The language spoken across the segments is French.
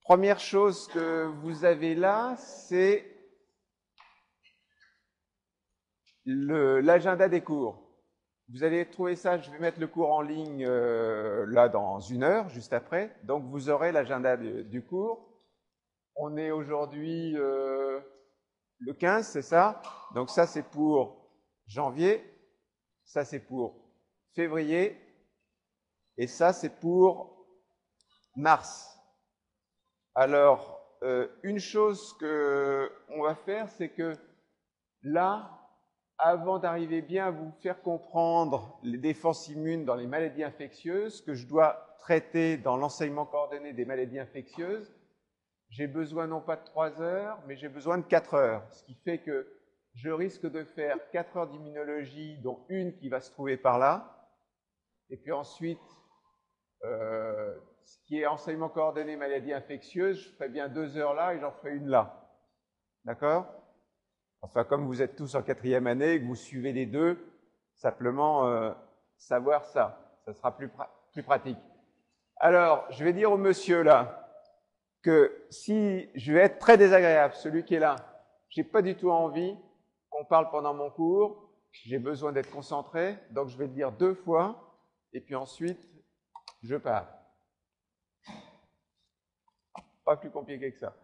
Première chose que vous avez là, c'est l'agenda des cours. Vous allez trouver ça, je vais mettre le cours en ligne là dans 1 heure, juste après. Donc vous aurez l'agenda du cours. On est aujourd'hui le 15, c'est ça? Donc ça c'est pour janvier, ça c'est pour février, et ça c'est pour mars. Alors, une chose qu'on va faire, c'est que là, avant d'arriver bien à vous faire comprendre les défenses immunes dans les maladies infectieuses, que je dois traiter dans l'enseignement coordonné des maladies infectieuses, j'ai besoin non pas de 3 heures, mais j'ai besoin de 4 heures. Ce qui fait que je risque de faire 4 heures d'immunologie, dont une qui va se trouver par là. Et puis ensuite, ce qui est enseignement coordonné maladies infectieuses, je ferai bien 2 heures là et j'en ferai une là. D'accord? Enfin, comme vous êtes tous en 4e année et que vous suivez les deux, simplement savoir ça. Ça sera plus pratique. Alors, je vais dire au monsieur là que si je vais être très désagréable, celui qui est là, j'ai pas du tout envie qu'on parle pendant mon cours, j'ai besoin d'être concentré, donc je vais le dire 2 fois et puis ensuite je pars. Pas plus compliqué que ça.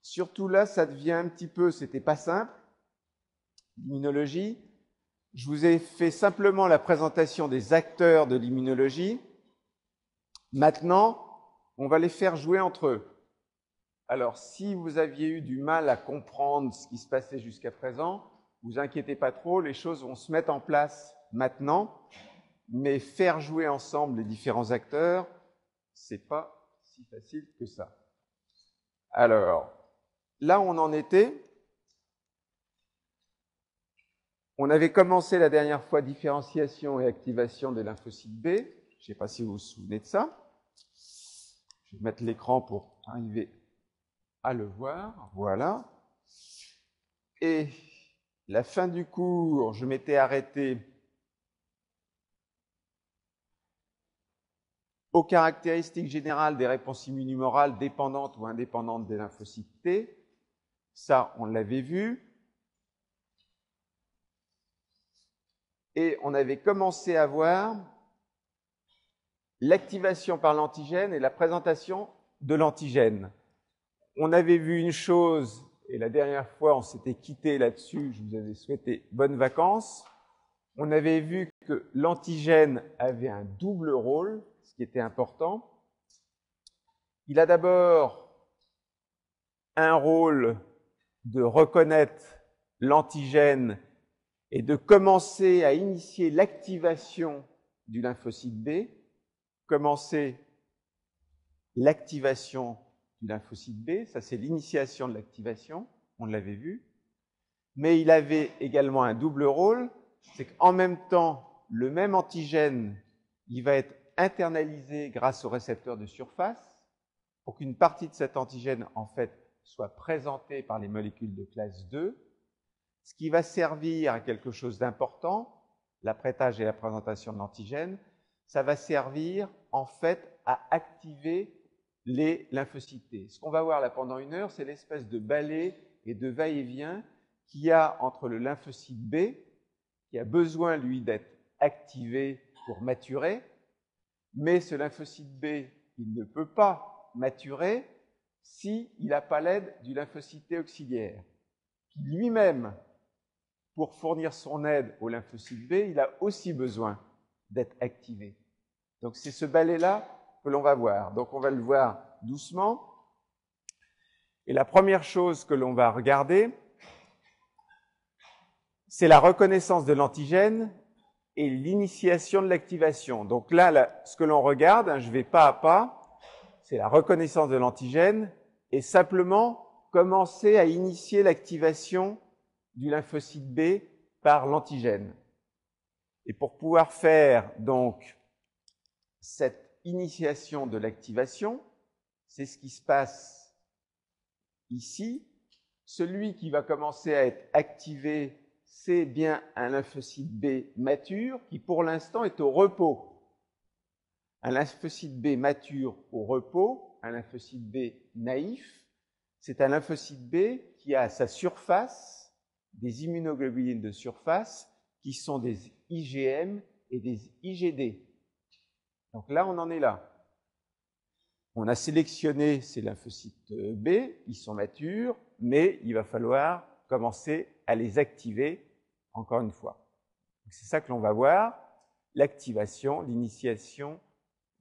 Surtout là, ça devient un petit peu, c'était pas simple, l'immunologie. Je vous ai fait simplement la présentation des acteurs de l'immunologie. Maintenant, on va les faire jouer entre eux. Alors, si vous aviez eu du mal à comprendre ce qui se passait jusqu'à présent, vous inquiétez pas trop, les choses vont se mettre en place maintenant, mais faire jouer ensemble les différents acteurs, c'est pas si facile que ça. Alors, là où on en était, on avait commencé la dernière fois différenciation et activation des lymphocytes B. Je ne sais pas si vous vous souvenez de ça. Je vais mettre l'écran pour arriver à le voir. Voilà. Et la fin du cours, je m'étais arrêté aux caractéristiques générales des réponses immunomorales dépendantes ou indépendantes des lymphocytes T. Ça, on l'avait vu. Et on avait commencé à voir l'activation par l'antigène et la présentation de l'antigène. On avait vu une chose, et la dernière fois on s'était quitté là-dessus, je vous avais souhaité bonnes vacances. On avait vu que l'antigène avait un double rôle, ce qui était important. Il a d'abord un rôle de reconnaître l'antigène et de commencer à initier l'activation du lymphocyte B, commencer l'activation du lymphocyte B, ça c'est l'initiation de l'activation, on l'avait vu, mais il avait également un double rôle, c'est qu'en même temps, le même antigène, il va être internalisé grâce au récepteur de surface, pour qu'une partie de cet antigène, en fait, soit présentée par les molécules de classe 2, ce qui va servir à quelque chose d'important, l'apprêtage et la présentation de l'antigène, ça va servir en fait à activer les lymphocytes T. Ce qu'on va voir là pendant 1 heure, c'est l'espèce de balai et de va-et-vient qu'il y a entre le lymphocyte B, qui a besoin, lui, d'être activé pour maturer, mais ce lymphocyte B, il ne peut pas maturer s'il n'a pas l'aide du lymphocyte T auxiliaire, qui lui-même, pour fournir son aide au lymphocyte B, il a aussi besoin d'être activé. Donc c'est ce balai-là que l'on va voir. Donc on va le voir doucement. Et la première chose que l'on va regarder, c'est la reconnaissance de l'antigène et l'initiation de l'activation. Donc là, ce que l'on regarde, je vais pas à pas, c'est la reconnaissance de l'antigène et simplement commencer à initier l'activation du lymphocyte B par l'antigène. Et pour pouvoir faire donc cette initiation de l'activation, c'est ce qui se passe ici. Celui qui va commencer à être activé, c'est bien un lymphocyte B mature qui pour l'instant est au repos. Un lymphocyte B mature au repos un lymphocyte B naïf, c'est un lymphocyte B qui a à sa surface des immunoglobulines de surface qui sont des IgM et des IgD. Donc là, on en est là. On a sélectionné ces lymphocytes B, ils sont matures, mais il va falloir commencer à les activer encore une fois. C'est ça que l'on va voir, l'activation, l'initiation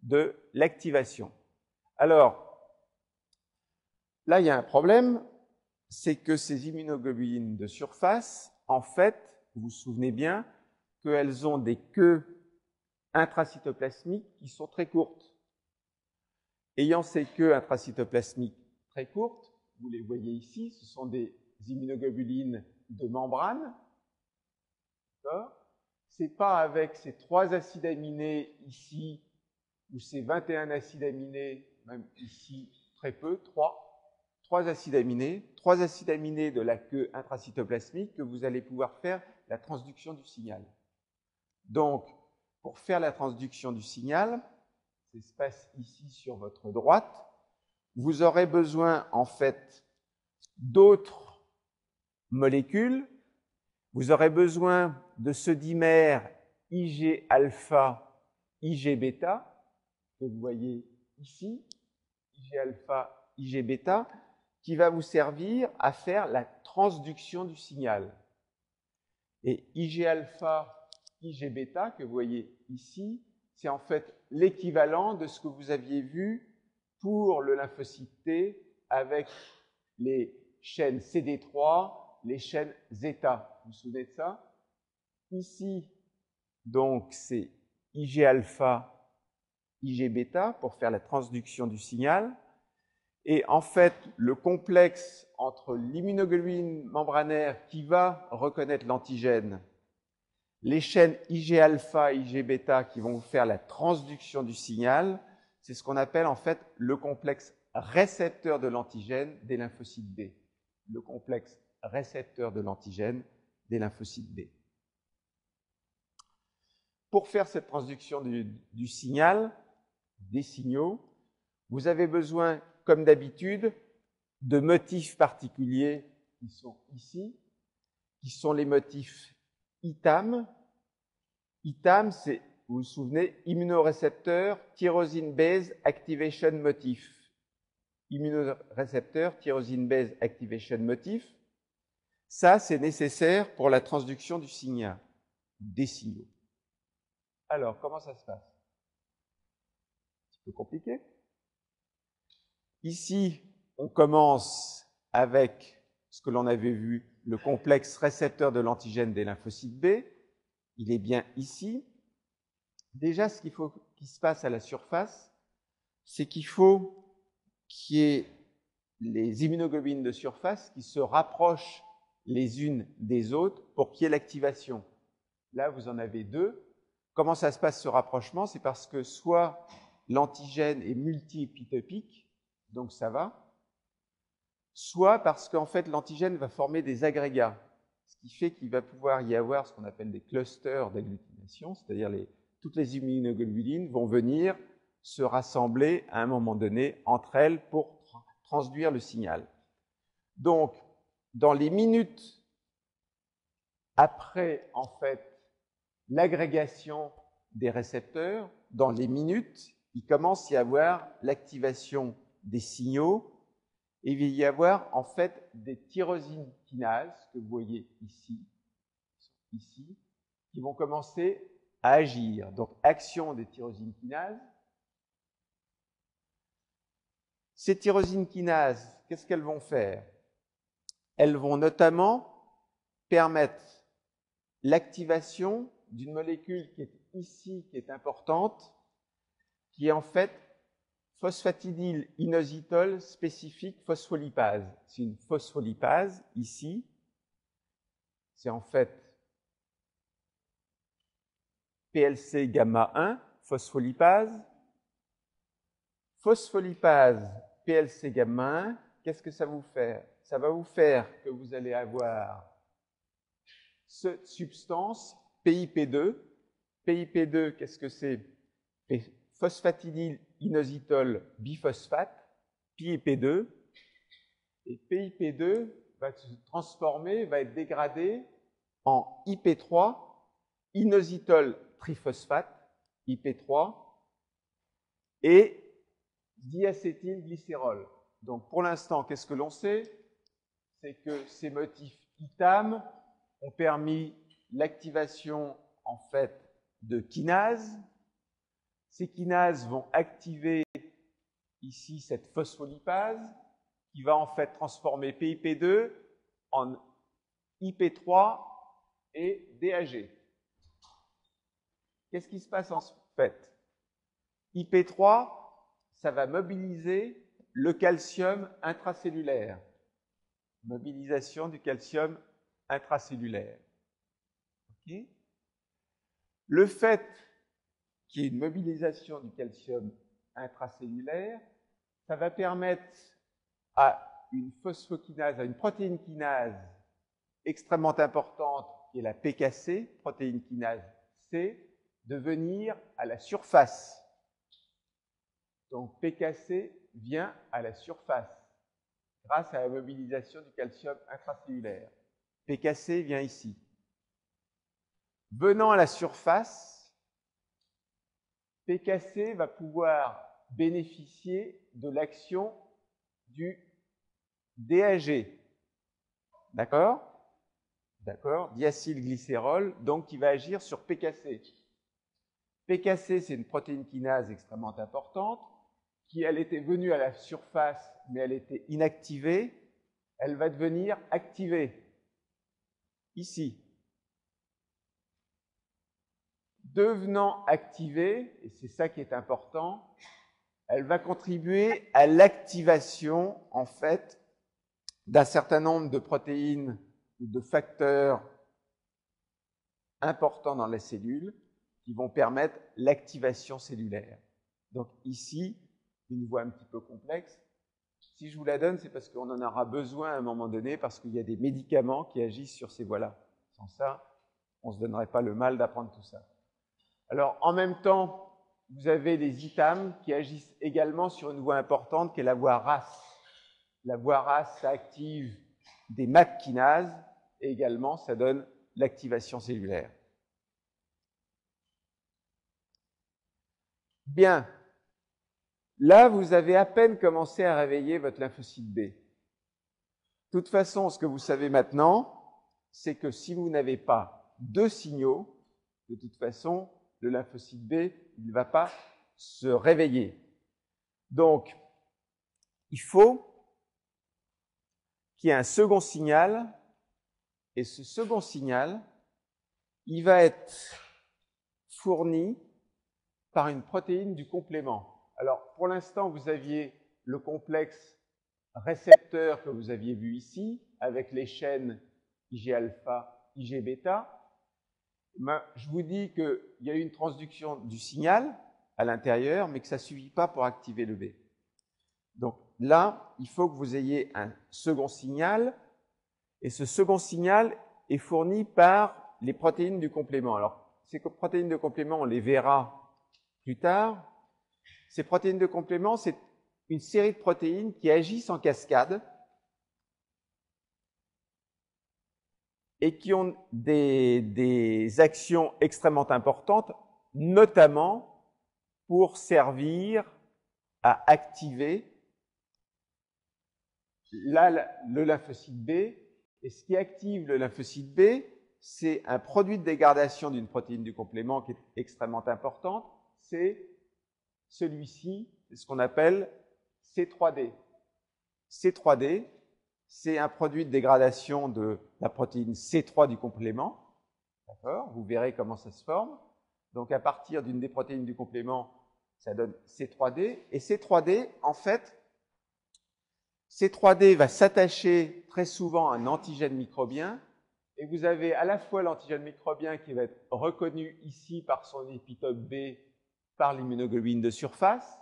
de l'activation. Alors, là, il y a un problème, c'est que ces immunoglobulines de surface, en fait, vous vous souvenez bien qu'elles ont des queues intracytoplasmiques qui sont très courtes. Ayant ces queues intracytoplasmiques très courtes, vous les voyez ici, ce sont des immunoglobulines de membrane. Ce n'est pas avec ces 3 acides aminés ici, ou ces 21 acides aminés, même ici, très peu, 3 acides aminés de la queue intracytoplasmique que vous allez pouvoir faire la transduction du signal. Donc, pour faire la transduction du signal, ça se passe ici sur votre droite, vous aurez besoin en fait d'autres molécules. Vous aurez besoin de ce dimère Ig-alpha, Ig-bêta, que vous voyez ici, Ig-alpha, Ig-bêta, qui va vous servir à faire la transduction du signal. Et Ig-alpha, Ig-bêta, que vous voyez ici, c'est en fait l'équivalent de ce que vous aviez vu pour le lymphocyte T avec les chaînes CD3, les chaînes zeta. Vous vous souvenez de ça? Ici, donc, c'est Ig-alpha, Ig-bêta pour faire la transduction du signal. Et en fait, le complexe entre l'immunoglobuline membranaire qui va reconnaître l'antigène, les chaînes Ig-alpha, Ig-bêta qui vont vous faire la transduction du signal, c'est ce qu'on appelle en fait le complexe récepteur de l'antigène des lymphocytes B. Le complexe récepteur de l'antigène des lymphocytes B. Pour faire cette transduction du signal, des signaux, vous avez besoin, comme d'habitude, de motifs particuliers qui sont ici, qui sont les motifs ITAM. ITAM, c'est, vous vous souvenez, immunorécepteur tyrosine base activation motif. Immunorécepteur tyrosine base activation motif. Ça, c'est nécessaire pour la transduction du signal, des signaux. Alors, comment ça se passe? Un petit peu compliqué. Ici, on commence avec ce que l'on avait vu, le complexe récepteur de l'antigène des lymphocytes B. Il est bien ici. Déjà, ce qu'il faut qu'il se passe à la surface, c'est qu'il faut qu'il y ait les immunoglobulines de surface qui se rapprochent les unes des autres pour qu'il y ait l'activation. Là, vous en avez 2. Comment ça se passe ce rapprochement? C'est parce que soit l'antigène est multi-épitopique, donc ça va, soit parce qu'en fait l'antigène va former des agrégats, ce qui fait qu'il va pouvoir y avoir ce qu'on appelle des clusters d'agglutination, c'est-à-dire toutes les immunoglobulines vont venir se rassembler à un moment donné entre elles pour transduire le signal. Donc, dans les minutes après, en fait, l'agrégation des récepteurs, dans les minutes, il commence à y avoir l'activation des signaux et il va y avoir en fait des tyrosine kinases que vous voyez ici, qui vont commencer à agir. Donc, action des tyrosine kinases. Ces tyrosine kinases, qu'est-ce qu'elles vont faire? Elles vont notamment permettre l'activation d'une molécule qui est ici, qui est importante, qui est en fait phosphatidyl inositol spécifique phospholipase. C'est une phospholipase ici. C'est en fait PLC gamma 1, phospholipase. Phospholipase PLC gamma 1, qu'est-ce que ça va vous faire? Ça va vous faire que vous allez avoir cette substance PIP2. PIP2, qu'est-ce que c'est? Phosphatidyl inositol biphosphate. PIP2, et PIP2 va se transformer, va être dégradé en IP3, inositol triphosphate, IP3, et diacétylglycérol. Donc pour l'instant, qu'est-ce que l'on sait? C'est que ces motifs ITAM ont permis l'activation en fait de kinases. Ces kinases vont activer ici cette phospholipase qui va en fait transformer PIP2 en IP3 et DAG. Qu'est-ce qui se passe en fait? IP3, ça va mobiliser le calcium intracellulaire. Mobilisation du calcium intracellulaire. Okay. Le fait qu'il y ait une mobilisation du calcium intracellulaire, ça va permettre à une phosphokinase, à une protéine kinase extrêmement importante, qui est la PKC, protéine kinase C, de venir à la surface. Donc PKC vient à la surface grâce à la mobilisation du calcium intracellulaire. PKC vient ici. Venant à la surface, PKC va pouvoir bénéficier de l'action du DAG. D'accord? D'accord? Diacylglycérol, donc qui va agir sur PKC. PKC, c'est une protéine kinase extrêmement importante, qui, elle était venue à la surface, mais elle était inactivée. Elle va devenir activée. Ici. Devenant activée, et c'est ça qui est important, elle va contribuer à l'activation, en fait, d'un certain nombre de protéines ou de facteurs importants dans la cellule qui vont permettre l'activation cellulaire. Donc ici, une voie un petit peu complexe. Si je vous la donne, c'est parce qu'on en aura besoin à un moment donné, parce qu'il y a des médicaments qui agissent sur ces voies-là. Sans ça, on ne se donnerait pas le mal d'apprendre tout ça. Alors, en même temps, vous avez les ITAM qui agissent également sur une voie importante qui est la voie RAS. La voie RAS, ça active des MAP kinases et également, ça donne l'activation cellulaire. Bien. Là, vous avez à peine commencé à réveiller votre lymphocyte B. De toute façon, ce que vous savez maintenant, c'est que si vous n'avez pas deux signaux, de toute façon, le lymphocyte B, il ne va pas se réveiller. Donc, il faut qu'il y ait un second signal, et ce second signal, il va être fourni par une protéine du complément. Alors, pour l'instant, vous aviez le complexe récepteur que vous aviez vu ici, avec les chaînes IG-alpha, IG-bêta. Je vous dis qu'il y a eu une transduction du signal à l'intérieur, mais que ça ne suffit pas pour activer le B. Donc là, il faut que vous ayez un second signal, et ce second signal est fourni par les protéines du complément. Alors, ces protéines de complément, on les verra plus tard. Ces protéines de complément, c'est une série de protéines qui agissent en cascade et qui ont des actions extrêmement importantes, notamment pour servir à activer le lymphocyte B. Et ce qui active le lymphocyte B, c'est un produit de dégradation d'une protéine du complément qui est extrêmement importante, c'est celui-ci, c'est ce qu'on appelle C3D. C3D, c'est un produit de dégradation de la protéine C3 du complément. D'accord? Vous verrez comment ça se forme. Donc, à partir d'une des protéines du complément, ça donne C3D. Et C3D, en fait, C3D va s'attacher très souvent à un antigène microbien. Et vous avez à la fois l'antigène microbien qui va être reconnu ici par son épitope B, par l'immunoglobine de surface,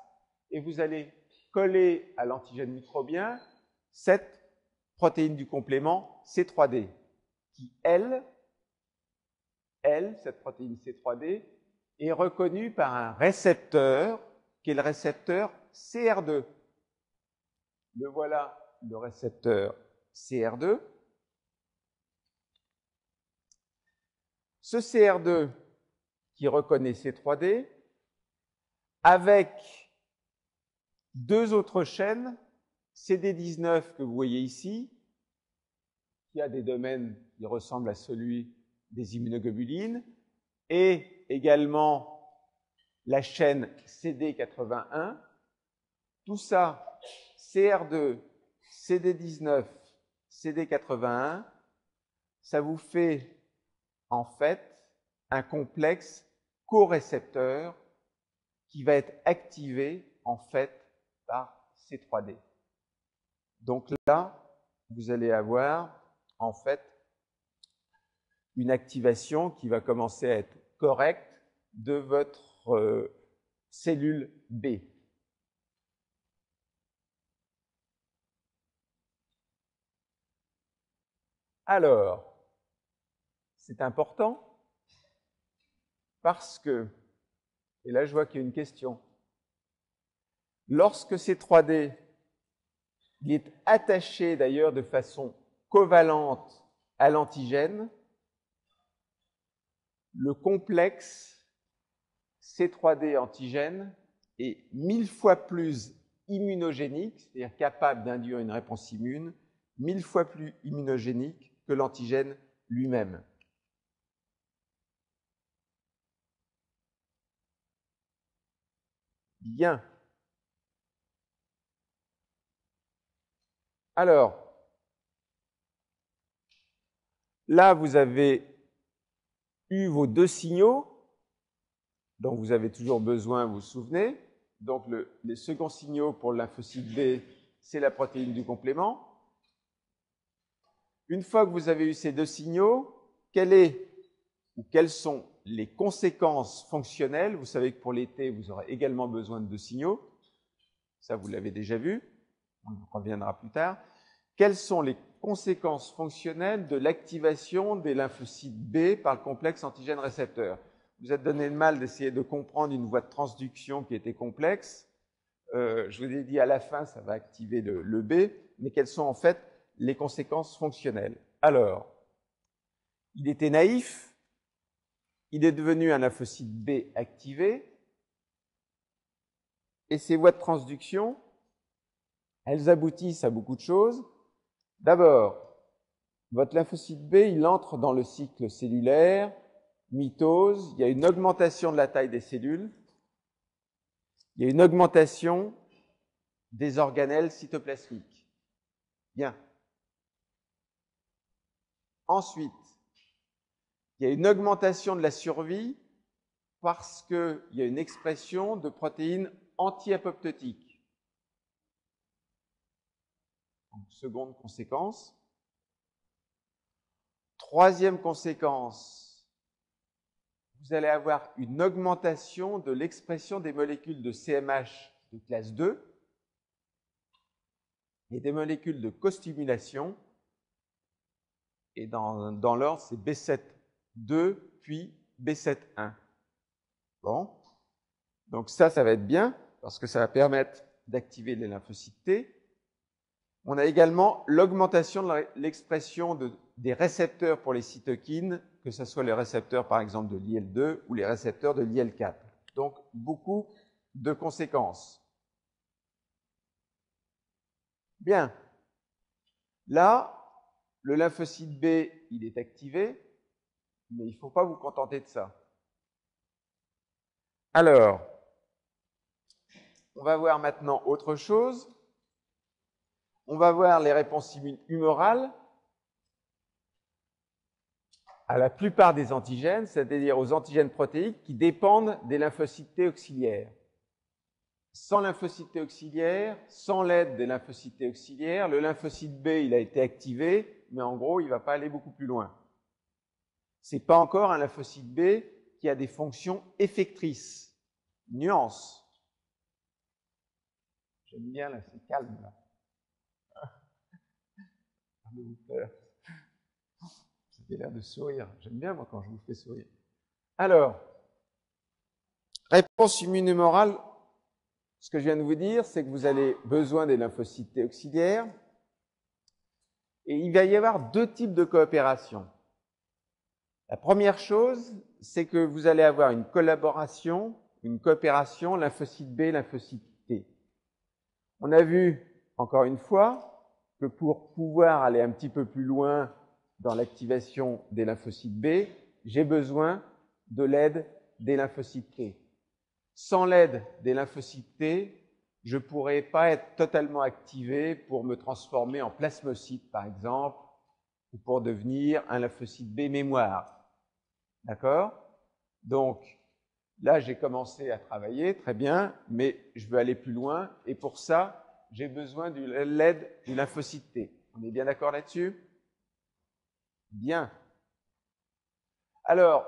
et vous allez coller à l'antigène microbien cette protéine du complément C3D, qui, elle, cette protéine C3D, est reconnue par un récepteur, qui est le récepteur CR2. Le voilà, le récepteur CR2. Ce CR2 qui reconnaît C3D avec deux autres chaînes, CD19 que vous voyez ici, qui a des domaines qui ressemblent à celui des immunoglobulines, et également la chaîne CD81. Tout ça, CR2, CD19, CD81, ça vous fait en fait un complexe corécepteur qui va être activé en fait par C3D. Donc là, vous allez avoir en fait une activation qui va commencer à être correcte de votre cellule B. Alors, c'est important parce que, et là je vois qu'il y a une question, lorsque C3D il est attaché d'ailleurs de façon covalente à l'antigène, le complexe C3D antigène est 1000 fois plus immunogénique, c'est-à-dire capable d'induire une réponse immune, 1000 fois plus immunogénique que l'antigène lui-même. Bien. Alors, là, vous avez eu vos deux signaux, dont vous avez toujours besoin, vous vous souvenez. Donc, les seconds signaux pour le lymphocyte B, c'est la protéine du complément. Une fois que vous avez eu ces deux signaux, quelles sont les conséquences fonctionnelles? Vous savez que pour les T, vous aurez également besoin de deux signaux. Ça, vous l'avez déjà vu. On y reviendra plus tard. Quelles sont les conséquences fonctionnelles de l'activation des lymphocytes B par le complexe antigène-récepteur? Vous êtes donné le mal d'essayer de comprendre une voie de transduction qui était complexe. Je vous ai dit à la fin, ça va activer le B, mais quelles sont en fait les conséquences fonctionnelles? Alors, il était naïf, il est devenu un lymphocyte B activé, et ces voies de transduction, elles aboutissent à beaucoup de choses. D'abord, votre lymphocyte B, il entre dans le cycle cellulaire, mitose, il y a une augmentation de la taille des cellules, il y a une augmentation des organelles cytoplasmiques. Bien. Ensuite, il y a une augmentation de la survie parce qu'il y a une expression de protéines anti-apoptotiques. Donc, seconde conséquence. Troisième conséquence, vous allez avoir une augmentation de l'expression des molécules de CMH de classe 2 et des molécules de costimulation. Et dans l'ordre, c'est B7-2 puis B7-1. Bon. Donc ça va être bien parce que ça va permettre d'activer les lymphocytes T. On a également l'augmentation de l'expression des récepteurs pour les cytokines, que ce soit les récepteurs par exemple de l'IL2 ou les récepteurs de l'IL4. Donc beaucoup de conséquences. Bien. Là, le lymphocyte B, il est activé, mais il ne faut pas vous contenter de ça. Alors, on va voir maintenant autre chose. On va voir les réponses humorales à la plupart des antigènes, c'est-à-dire aux antigènes protéiques qui dépendent des lymphocytes T auxiliaires. Sans lymphocytes T auxiliaires, sans l'aide des lymphocytes T auxiliaires, le lymphocyte B, il a été activé, mais en gros, il ne va pas aller beaucoup plus loin. Ce n'est pas encore un lymphocyte B qui a des fonctions effectrices. Nuance. J'aime bien, là, c'est calme, là. Vous avez l'air de sourire. J'aime bien, moi, quand je vous fais sourire. Alors, réponse immunomorale Ce que je viens de vous dire, c'est que vous avez besoin des lymphocytes T auxiliaires. Et il va y avoir deux types de coopération. La première chose, c'est que vous allez avoir une collaboration, une coopération lymphocyte B, lymphocyte T. On a vu, encore une fois, que pour pouvoir aller un petit peu plus loin dans l'activation des lymphocytes B, j'ai besoin de l'aide des lymphocytes T. Sans l'aide des lymphocytes T, je ne pourrais pas être totalement activé pour me transformer en plasmocyte, par exemple, ou pour devenir un lymphocyte B mémoire. D'accord? Donc, là, j'ai commencé à travailler, très bien, mais je veux aller plus loin, et pour ça, j'ai besoin de l'aide du lymphocyte T. On est bien d'accord là-dessus? Bien. Alors,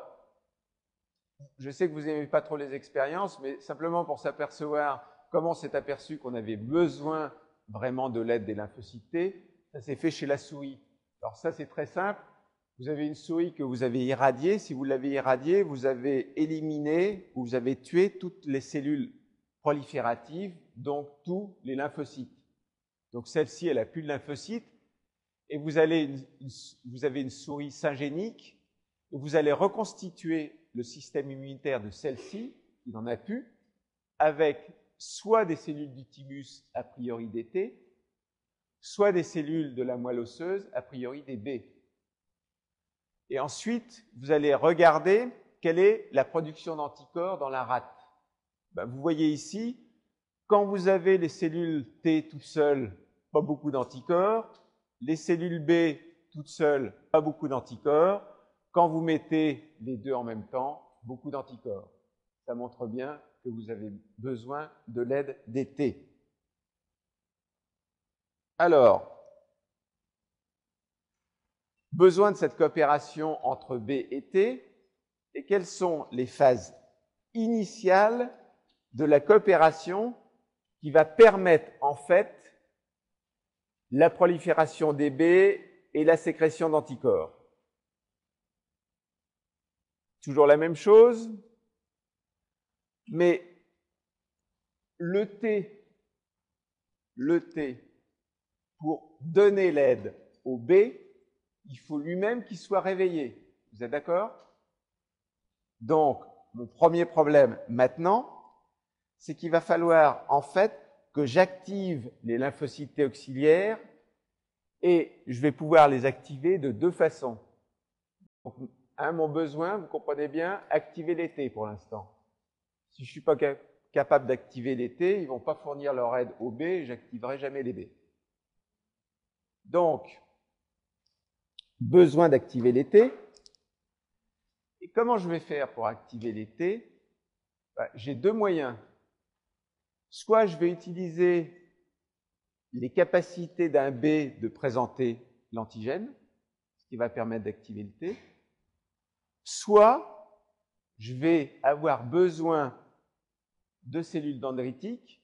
je sais que vous n'aimez pas trop les expériences, mais simplement pour s'apercevoir comment on s'est aperçu qu'on avait besoin vraiment de l'aide des lymphocytes T, ça s'est fait chez la souris. Alors ça, c'est très simple. Vous avez une souris que vous avez irradiée. Si vous l'avez irradiée, vous avez éliminé, vous avez tué toutes les cellules prolifératives, donc tous les lymphocytes. Donc celle-ci, elle n'a plus de lymphocytes. Et vous avez une souris syngénique. Et vous allez reconstituer le système immunitaire de celle-ci, qui n'en a plus, avec soit des cellules du thymus, a priori des T, soit des cellules de la moelle osseuse, a priori des B. Et ensuite, vous allez regarder quelle est la production d'anticorps dans la rate. Ben, vous voyez ici, quand vous avez les cellules T toutes seules, pas beaucoup d'anticorps, les cellules B toutes seules, pas beaucoup d'anticorps. Quand vous mettez les deux en même temps, beaucoup d'anticorps. Ça montre bien que vous avez besoin de l'aide des T. Alors, besoin de cette coopération entre B et T, et quelles sont les phases initiales de la coopération qui va permettre en fait la prolifération des B et la sécrétion d'anticorps. Toujours la même chose, mais le T, pour donner l'aide au B, il faut lui-même qu'il soit réveillé. Vous êtes d'accord? Donc, mon premier problème maintenant, c'est qu'il va falloir en fait que j'active les lymphocytes T auxiliaires et je vais pouvoir les activer de deux façons. Donc, mon besoin, vous comprenez bien, activer les T pour l'instant. Si je ne suis pas capable d'activer les T, ils ne vont pas fournir leur aide aux B et je n'activerai jamais les B. Donc, besoin d'activer les T. Et comment je vais faire pour activer les T? J'ai deux moyens. Soit je vais utiliser les capacités d'un B de présenter l'antigène, ce qui va permettre d'activer le T. Soit je vais avoir besoin de cellules dendritiques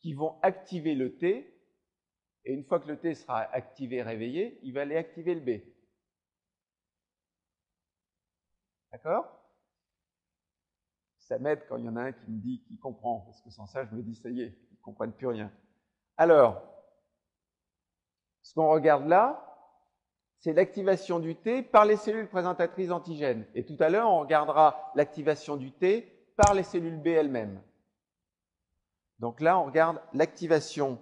qui vont activer le T, et une fois que le T sera activé, réveillé, il va aller activer le B. D'accord? Ça m'aide quand il y en a un qui me dit qu'il comprend, parce que sans ça, je me dis, ça y est, ils ne comprennent plus rien. Alors, ce qu'on regarde là, c'est l'activation du T par les cellules présentatrices d'antigènes. Et tout à l'heure, on regardera l'activation du T par les cellules B elles-mêmes. Donc là, on regarde l'activation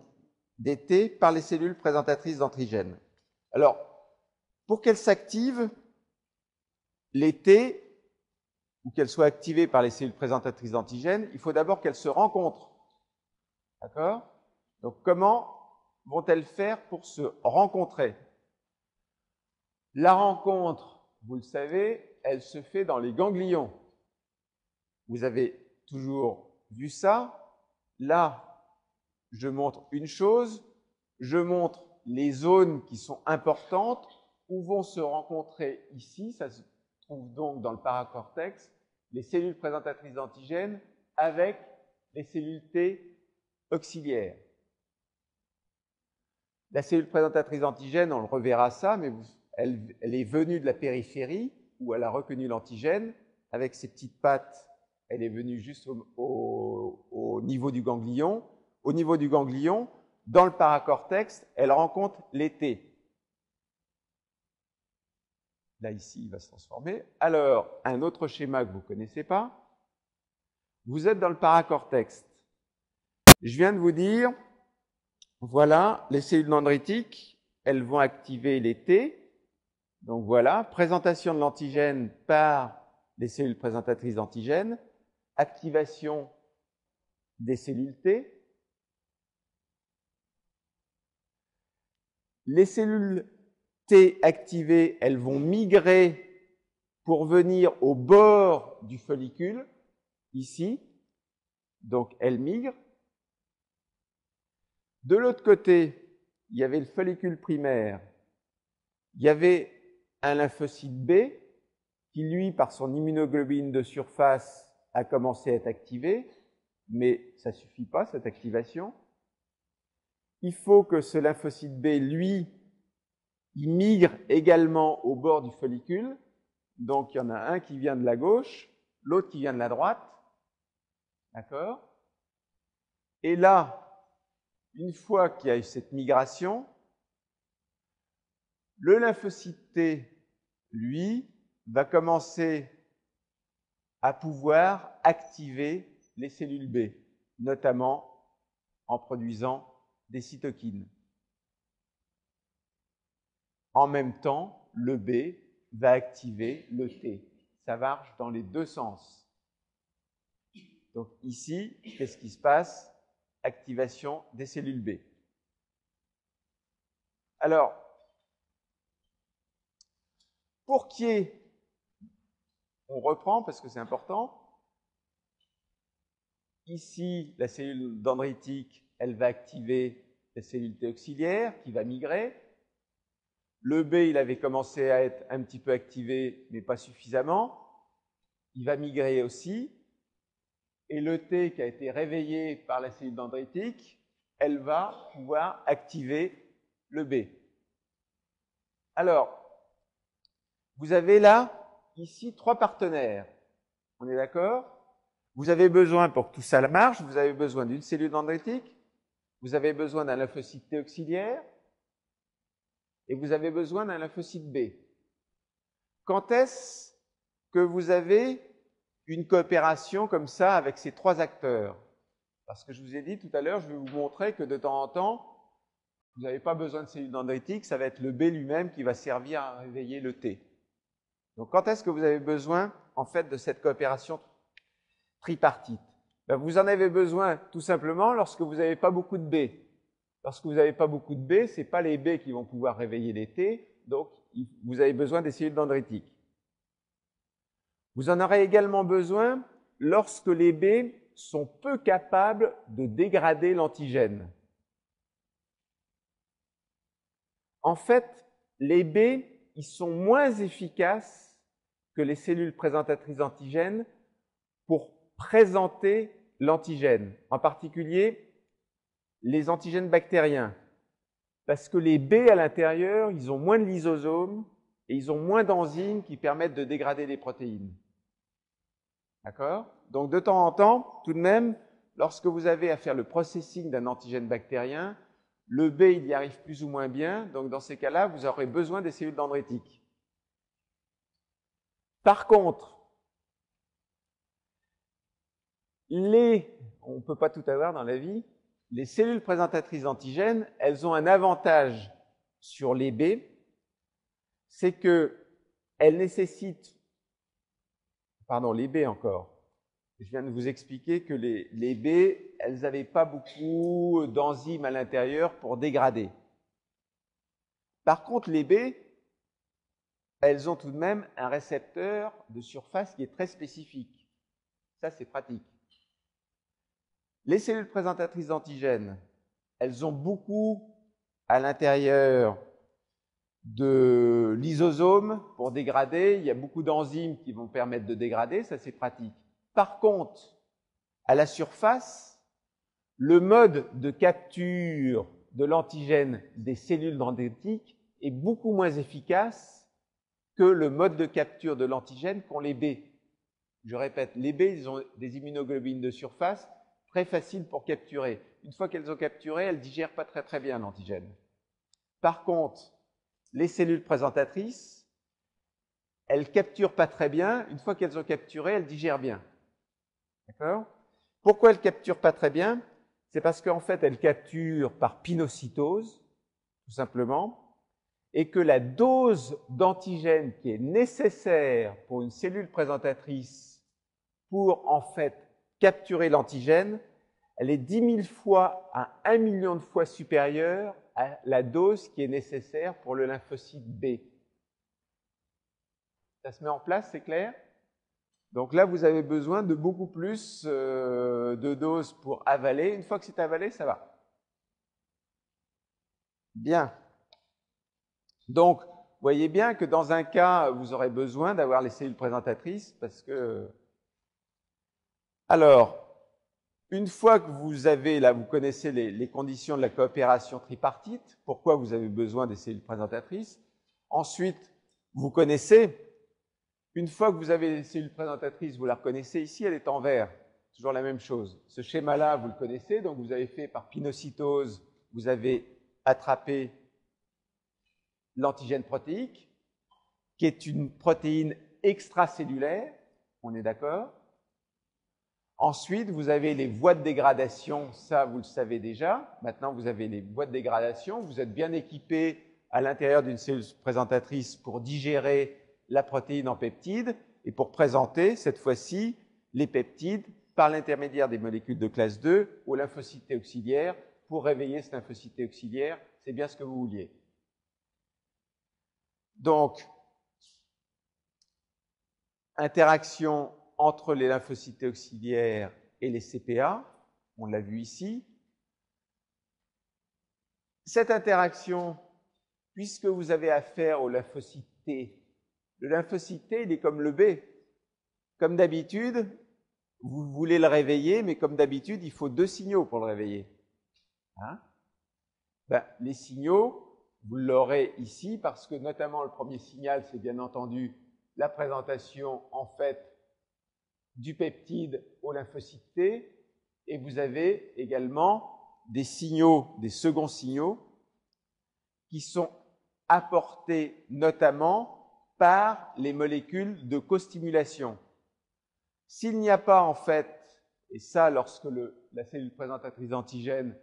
des T par les cellules présentatrices d'antigènes. Alors, pour qu'elles s'activent, les T, ou qu'elles soient activées par les cellules présentatrices d'antigènes, il faut d'abord qu'elles se rencontrent. D'accord? Donc, comment vont-elles faire pour se rencontrer? La rencontre, vous le savez, elle se fait dans les ganglions. Vous avez toujours vu ça. Là, je montre une chose, je montre les zones qui sont importantes où vont se rencontrer ici, ça se trouve donc dans le paracortex, les cellules présentatrices d'antigènes avec les cellules T auxiliaires. La cellule présentatrice d'antigène, on le reverra ça, mais elle est venue de la périphérie où elle a reconnu l'antigène avec ses petites pattes elle est venue juste au niveau du ganglion. Au niveau du ganglion, dans le paracortex, elle rencontre les T. Là, ici, il va se transformer. Alors, un autre schéma que vous ne connaissez pas. Vous êtes dans le paracortex. Je viens de vous dire, voilà, les cellules dendritiques, elles vont activer les T. Donc voilà, présentation de l'antigène par les cellules présentatrices d'antigène, activation des cellules T. Les cellules T activées, elles vont migrer pour venir au bord du follicule, ici. Donc, elles migrent. De l'autre côté, il y avait le follicule primaire. Il y avait un lymphocyte B qui, lui, par son immunoglobuline de surface, a commencé à être activé, mais ça ne suffit pas, cette activation. Il faut que ce lymphocyte B, lui, il migre également au bord du follicule. Donc, il y en a un qui vient de la gauche, l'autre qui vient de la droite. D'accord? Et là, une fois qu'il y a eu cette migration, le lymphocyte T, lui, va commencer à pouvoir activer les cellules B, notamment en produisant des cytokines. En même temps, le B va activer le T. Ça marche dans les deux sens. Donc ici, qu'est-ce qui se passe? Activation des cellules B. Alors, pour qu'il y ait, on reprend parce que c'est important. Ici, la cellule dendritique, elle va activer la cellule T auxiliaire qui va migrer. Le B, il avait commencé à être un petit peu activé, mais pas suffisamment. Il va migrer aussi. Et le T, qui a été réveillé par la cellule dendritique, elle va pouvoir activer le B. Alors, vous avez là, ici, trois partenaires. On est d'accord? Vous avez besoin, pour que tout ça marche, vous avez besoin d'une cellule dendritique, vous avez besoin d'un lymphocyte T auxiliaire, et vous avez besoin d'un lymphocyte B. Quand est-ce que vous avez une coopération comme ça avec ces trois acteurs? Parce que je vous ai dit tout à l'heure, je vais vous montrer que de temps en temps, vous n'avez pas besoin de cellules dendritiques, ça va être le B lui-même qui va servir à réveiller le T. Donc quand est-ce que vous avez besoin, en fait, de cette coopération tripartite? Ben, vous en avez besoin tout simplement lorsque vous n'avez pas beaucoup de B. Lorsque vous n'avez pas beaucoup de B, ce n'est pas les B qui vont pouvoir réveiller les T, donc vous avez besoin des cellules dendritiques. Vous en aurez également besoin lorsque les B sont peu capables de dégrader l'antigène. En fait, les B, ils sont moins efficaces que les cellules présentatrices d'antigènes pour présenter l'antigène, en particulier les antigènes bactériens. Parce que les B à l'intérieur, ils ont moins de lysosomes et ils ont moins d'enzymes qui permettent de dégrader les protéines. D'accord? Donc de temps en temps, tout de même, lorsque vous avez à faire le processing d'un antigène bactérien, le B, il y arrive plus ou moins bien, donc dans ces cas-là, vous aurez besoin des cellules dendritiques. Par contre, on ne peut pas tout avoir dans la vie, les cellules présentatrices d'antigènes, elles ont un avantage sur les B, c'est qu'elles nécessitent, pardon, les B encore, je viens de vous expliquer que les B, elles n'avaient pas beaucoup d'enzymes à l'intérieur pour dégrader. Par contre, les B, elles ont tout de même un récepteur de surface qui est très spécifique. Ça, c'est pratique. Les cellules présentatrices d'antigènes, elles ont beaucoup à l'intérieur de lysosomes pour dégrader. Il y a beaucoup d'enzymes qui vont permettre de dégrader, ça c'est pratique. Par contre, à la surface, le mode de capture de l'antigène des cellules dendritiques est beaucoup moins efficace que le mode de capture de l'antigène qu'ont les B. Je répète, les B, ils ont des immunoglobulines de surface très faciles pour capturer. Une fois qu'elles ont capturé, elles ne digèrent pas très bien l'antigène. Par contre, les cellules présentatrices, elles ne capturent pas très bien. Une fois qu'elles ont capturé, elles digèrent bien. D'accord? Pourquoi elles ne capturent pas très bien? C'est parce qu'en fait, elles capturent par pinocytose, tout simplement, et que la dose d'antigène qui est nécessaire pour une cellule présentatrice pour, en fait, capturer l'antigène, elle est 10 000 fois à 1 million de fois supérieure à la dose qui est nécessaire pour le lymphocyte B. Ça se met en place, c'est clair? Donc là, vous avez besoin de beaucoup plus de doses pour avaler. Une fois que c'est avalé, ça va. Bien. Donc, vous voyez bien que dans un cas, vous aurez besoin d'avoir les cellules présentatrices parce que... Alors, une fois que vous avez, là, vous connaissez les conditions de la coopération tripartite, pourquoi vous avez besoin des cellules présentatrices. Ensuite, vous connaissez, une fois que vous avez les cellules présentatrices, vous la reconnaissez ici, elle est en vert. Toujours la même chose. Ce schéma-là, vous le connaissez, donc vous avez fait par pinocytose, vous avez attrapé l'antigène protéique, qui est une protéine extracellulaire, on est d'accord? Ensuite, vous avez les voies de dégradation, ça vous le savez déjà. Maintenant, vous avez les voies de dégradation, vous êtes bien équipé à l'intérieur d'une cellule présentatrice pour digérer la protéine en peptides et pour présenter, cette fois-ci, les peptides par l'intermédiaire des molécules de classe 2 au lymphocyte T auxiliaire pour réveiller ce lymphocyte T auxiliaire. C'est bien ce que vous vouliez. Donc, interaction entre les lymphocytes auxiliaires et les CPA, on l'a vu ici. Cette interaction, puisque vous avez affaire au lymphocyte T, le lymphocyte T, il est comme le B. Comme d'habitude, vous voulez le réveiller, mais comme d'habitude, il faut 2 signaux pour le réveiller. Hein? Les signaux, vous l'aurez ici, parce que notamment le premier signal, c'est bien entendu la présentation, en fait, du peptide au lymphocyte T, et vous avez également des signaux, des seconds signaux, qui sont apportés notamment par les molécules de costimulation. S'il n'y a pas en fait, et ça lorsque la cellule présentatrice d'antigène,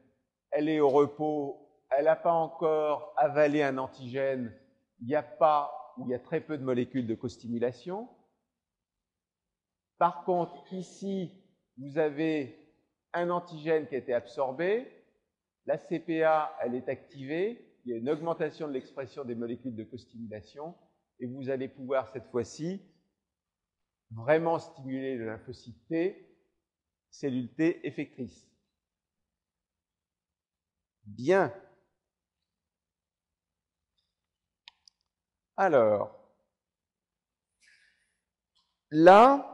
elle est au repos, elle n'a pas encore avalé un antigène, il n'y a pas ou il y a très peu de molécules de costimulation. Par contre, ici, vous avez un antigène qui a été absorbé, la CPA, elle est activée, il y a une augmentation de l'expression des molécules de costimulation, et vous allez pouvoir cette fois-ci vraiment stimuler le lymphocyte T, cellule T effectrice. Bien. Alors, là,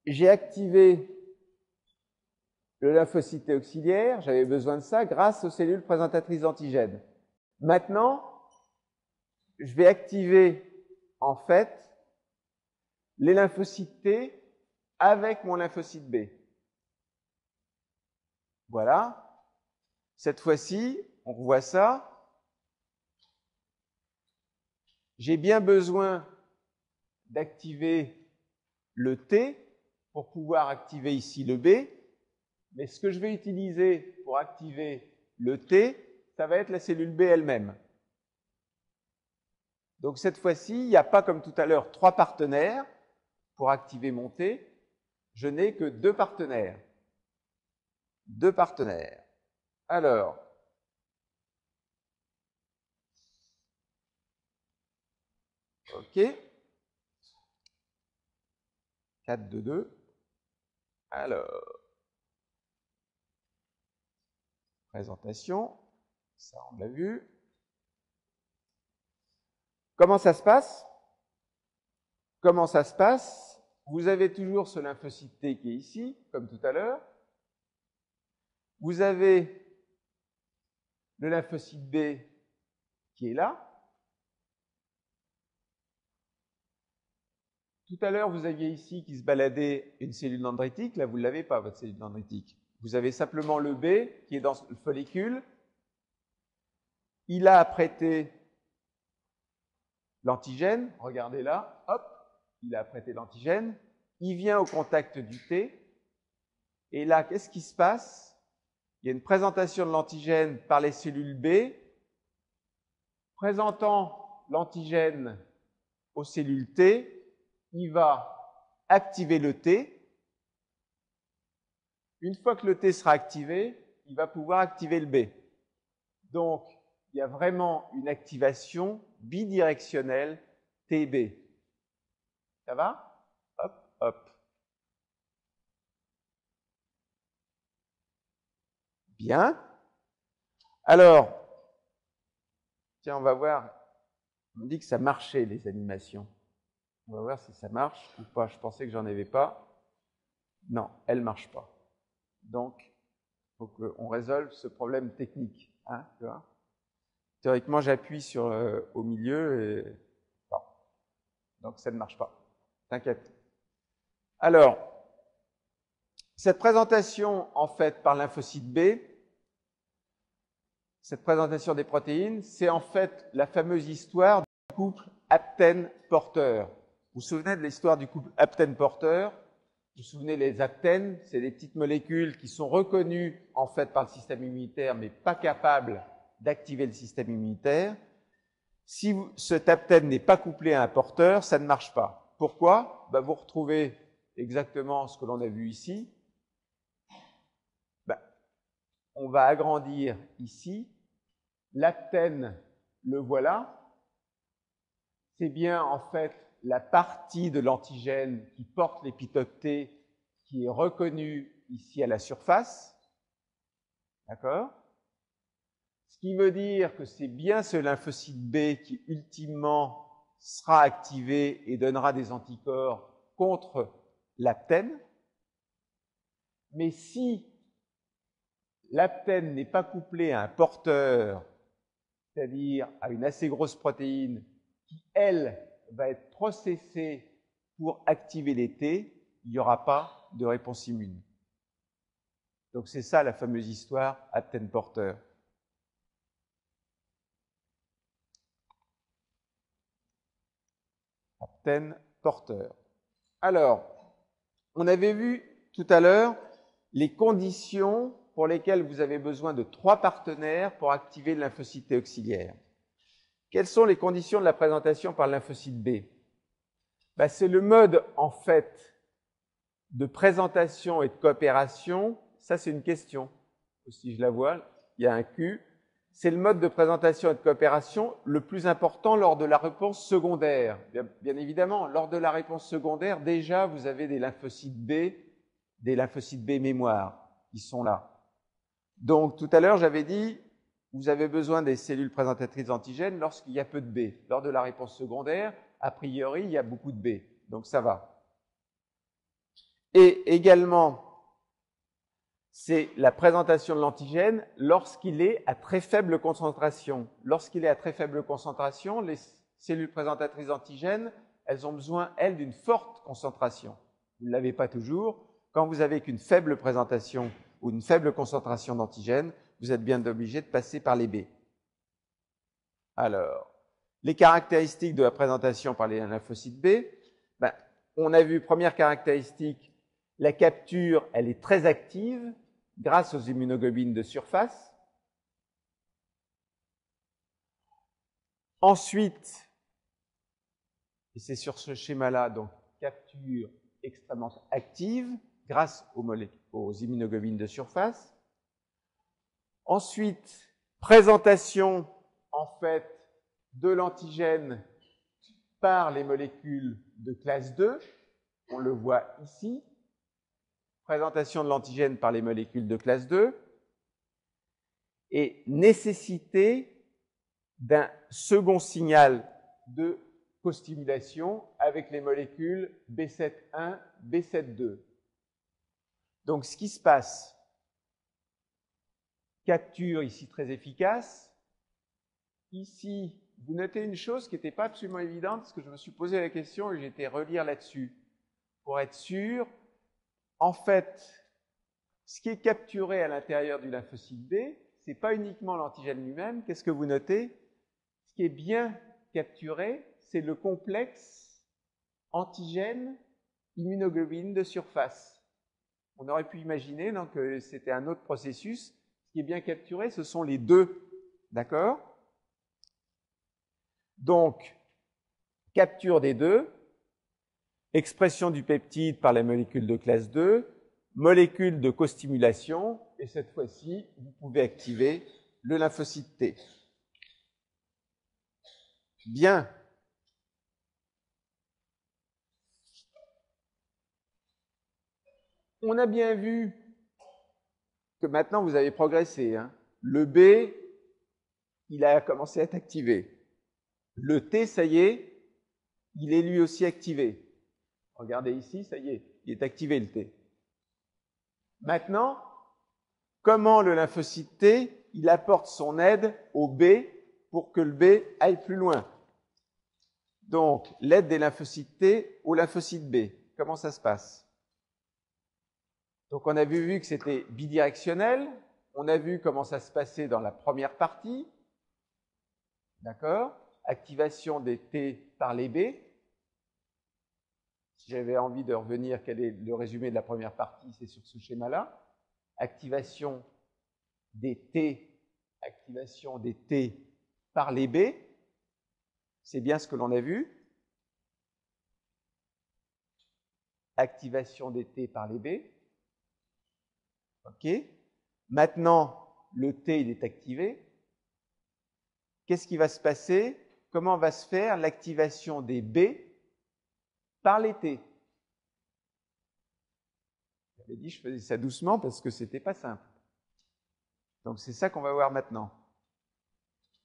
j'ai activé le lymphocyte T auxiliaire, j'avais besoin de ça grâce aux cellules présentatrices d'antigènes. Maintenant, je vais activer en fait les lymphocytes T avec mon lymphocyte B. Voilà. Cette fois-ci, on revoit ça. J'ai bien besoin d'activer le T pour pouvoir activer ici le B. Mais ce que je vais utiliser pour activer le T, ça va être la cellule B elle-même. Donc cette fois-ci, il n'y a pas comme tout à l'heure 3 partenaires pour activer mon T. Je n'ai que 2 partenaires. 2 partenaires. Alors, OK. 4, 2, 2. Alors, présentation, ça on l'a vu. Comment ça se passe? Comment ça se passe? Vous avez toujours ce lymphocyte T qui est ici, comme tout à l'heure. Vous avez le lymphocyte B qui est là. Tout à l'heure, vous aviez ici qui se baladait une cellule dendritique. Là, vous ne l'avez pas, votre cellule dendritique. Vous avez simplement le B qui est dans le follicule. Il a apprêté l'antigène. Regardez là, hop, il a apprêté l'antigène. Il vient au contact du T. Et là, qu'est-ce qui se passe? Il y a une présentation de l'antigène par les cellules B, présentant l'antigène aux cellules T. Il va activer le T. Une fois que le T sera activé, il va pouvoir activer le B. Donc, il y a vraiment une activation bidirectionnelle TB. Ça va? Hop, hop. Bien. Alors, tiens, on va voir. On me dit que ça marchait, les animations. On va voir si ça marche ou pas. Je pensais que j'en avais pas. Non, elle ne marche pas. Donc, il faut qu'on résolve ce problème technique. Hein, tu vois? Théoriquement, j'appuie sur au milieu et bon. Donc ça ne marche pas. T'inquiète. Alors, cette présentation, en fait, par lymphocyte B, cette présentation des protéines, c'est en fait la fameuse histoire du couple aptène-porteur. Vous vous souvenez de l'histoire du couple aptène-porteur? Vous vous souvenez, les aptènes, c'est des petites molécules qui sont reconnues, en fait, par le système immunitaire, mais pas capables d'activer le système immunitaire. Si cet aptène n'est pas couplé à un porteur, ça ne marche pas. Pourquoi? Vous retrouvez exactement ce que l'on a vu ici. On va agrandir ici. L'aptène, le voilà. C'est bien en fait la partie de l'antigène qui porte l'épitope T qui est reconnue ici à la surface. D'accord? Ce qui veut dire que c'est bien ce lymphocyte B qui ultimement sera activé et donnera des anticorps contre l'aptène. Mais si l'aptène n'est pas couplé à un porteur, c'est-à-dire à une assez grosse protéine qui, elle, va être processée pour activer les T, il n'y aura pas de réponse immune. Donc c'est ça la fameuse histoire aptène-porteur. Aptène-porteur. Alors, on avait vu tout à l'heure les conditions pour lesquelles vous avez besoin de 3 partenaires pour activer le lymphocyte T auxiliaire. Quelles sont les conditions de la présentation par le lymphocyte B? C'est le mode, en fait, de présentation et de coopération. Ça, c'est une question. Si je la vois, il y a un Q. C'est le mode de présentation et de coopération le plus important lors de la réponse secondaire. Bien évidemment, lors de la réponse secondaire, déjà, vous avez des lymphocytes B mémoire qui sont là. Donc, tout à l'heure, j'avais dit, vous avez besoin des cellules présentatrices d'antigènes lorsqu'il y a peu de B. Lors de la réponse secondaire, a priori, il y a beaucoup de B. Donc, ça va. Et également, c'est la présentation de l'antigène lorsqu'il est à très faible concentration. Lorsqu'il est à très faible concentration, les cellules présentatrices d'antigènes, elles ont besoin, elles, d'une forte concentration. Vous ne l'avez pas toujours. Quand vous avez qu'une faible présentation ou une faible concentration d'antigènes, vous êtes bien obligé de passer par les B. Alors, les caractéristiques de la présentation par les lymphocytes B, on a vu, première caractéristique, la capture, elle est très active grâce aux immunoglobulines de surface. Ensuite, et c'est sur ce schéma-là, donc capture extrêmement active grâce aux immunoglobulines de surface. Ensuite, présentation, en fait, de l'antigène par les molécules de classe 2. On le voit ici. Présentation de l'antigène par les molécules de classe 2. Et nécessité d'un second signal de costimulation avec les molécules B7-1, B7-2. Donc, ce qui se passe, capture ici très efficace. Ici, vous notez une chose qui n'était pas absolument évidente, parce que je me suis posé la question et j'ai été relire là-dessus. Pour être sûr, en fait, ce qui est capturé à l'intérieur du lymphocyte B, ce n'est pas uniquement l'antigène lui-même. Qu'est-ce que vous notez? Ce qui est bien capturé, c'est le complexe antigène-immunoglobulines de surface. On aurait pu imaginer donc, que c'était un autre processus. Ce qui est bien capturé, ce sont les deux. D'accord? Donc, capture des deux, expression du peptide par les molécules de classe 2, molécules de costimulation, et cette fois-ci, vous pouvez activer le lymphocyte T. Bien. On a bien vu que maintenant vous avez progressé. Hein. Le B, il a commencé à être activé. Le T, ça y est, il est lui aussi activé. Regardez ici, ça y est, il est activé le T. Maintenant, comment le lymphocyte T, il apporte son aide au B pour que le B aille plus loin? Donc, l'aide des lymphocytes T au lymphocyte B. Comment ça se passe? Donc, on a vu que c'était bidirectionnel. On a vu comment ça se passait dans la première partie. D'accord? Activation des T par les B. Si j'avais envie de revenir, quel est le résumé de la première partie? C'est sur ce schéma-là. Activation des T par les B. C'est bien ce que l'on a vu. Activation des T par les B. OK. Maintenant, le T, il est activé. Qu'est-ce qui va se passer? Comment va se faire l'activation des B par les T? J'avais dit que je faisais ça doucement parce que ce n'était pas simple. Donc, c'est ça qu'on va voir maintenant.